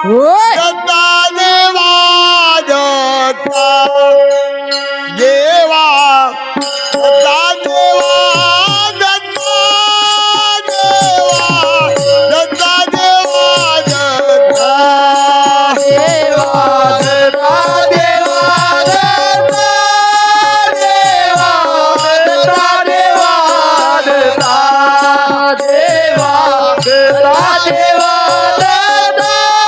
होय दत्ता देवा दत्ता देवा दत्ता देवा दत्ता देवा दत्ता देवा दत्ता देवा दत्ता देवा दत्ता देवा दत्ता देवा दत्ता देवा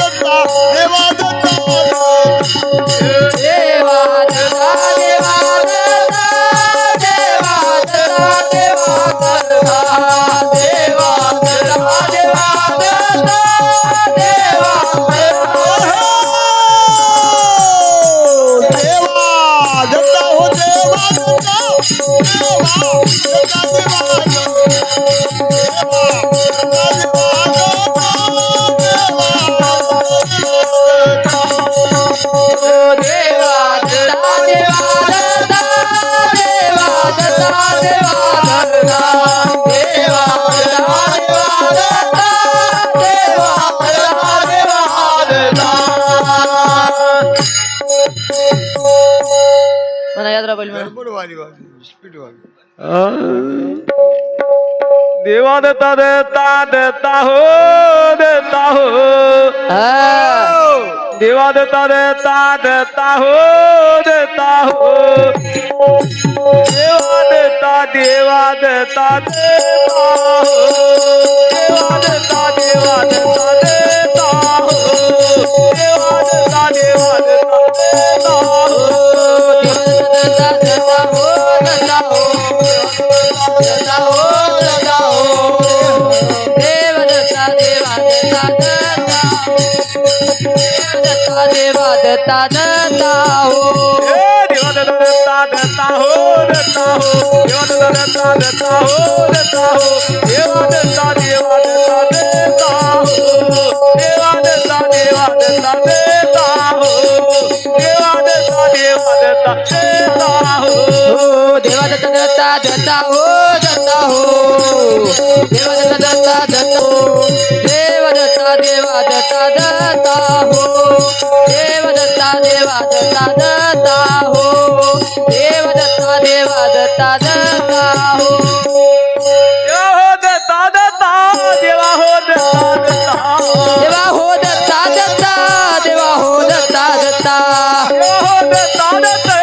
दत्ता देवा दत्ता म्हणा यात्रा पहिली म्हणा देवा देता देता देता हो देवा देता देता देता हो देवा देता देवा देता देता हो देवा देता देवा देता देता हो देवा देता देवा देता देता हो देवा दत्ता दत्ता हो देवा दत्ता दत्ता हो दत्ता हो देवा दत्ता दत्ता हो दत्ता हो देवा दत्ता देवा दत्ता देता हो देवा दत्ता देवा दत्ता देता हो देवा दत्ता देवा दत्ता देता हो देवा दत्ता दत्ता दत्ता हो दत्ता हो देवा दत्ता दत्ता दत्ता हो देवा दत्ता देवा दत्ता दत्ता हो देवा दत्ता देवा दत्ता दत्ता हो देवा दत्ता देवा दत्ता दत्ता हो दत्ता दत्ता देवा हो दत्ता दत्ता देवा हो दत्ता दत्ता देवा हो दत्ता दत्ता देवा हो दत्ता दत्ता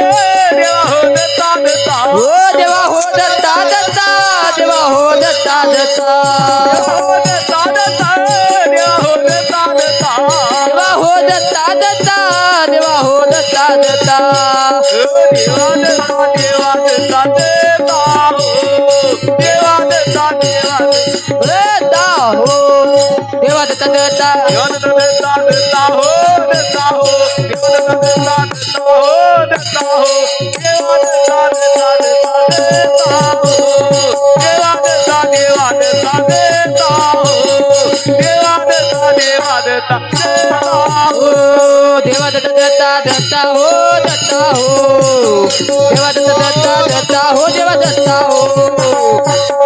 देवा हो दत्ता दत्ता हो देवा हो दत्ता दत्ता देवा हो दत्ता दत्ता देवा हो दत्ता दत्ता देवा हो दत्ता दत्ता देवा दत्ता देवा दत्ता देता हो देवा दत्ता देवा दत्ता हो देवा दत्ता दत्ता देवा दत्ता देता हो देता हो देवा दत्ता देता हो देता हो देवा दत्ता देता देता हो देवा दत्ता देवा देता देता हो देवा दत्ता देवा देता देता हो देवा दत्ता दत्ता दत्ता हो दत्ता हो देवा दत्ता दत्ता दत्ता हो देवा दत्ता हो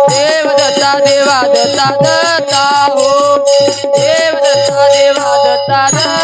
देव दत्ता देवा दत्ता दत्ता हो देव दत्ता देवा दत्ता दत्ता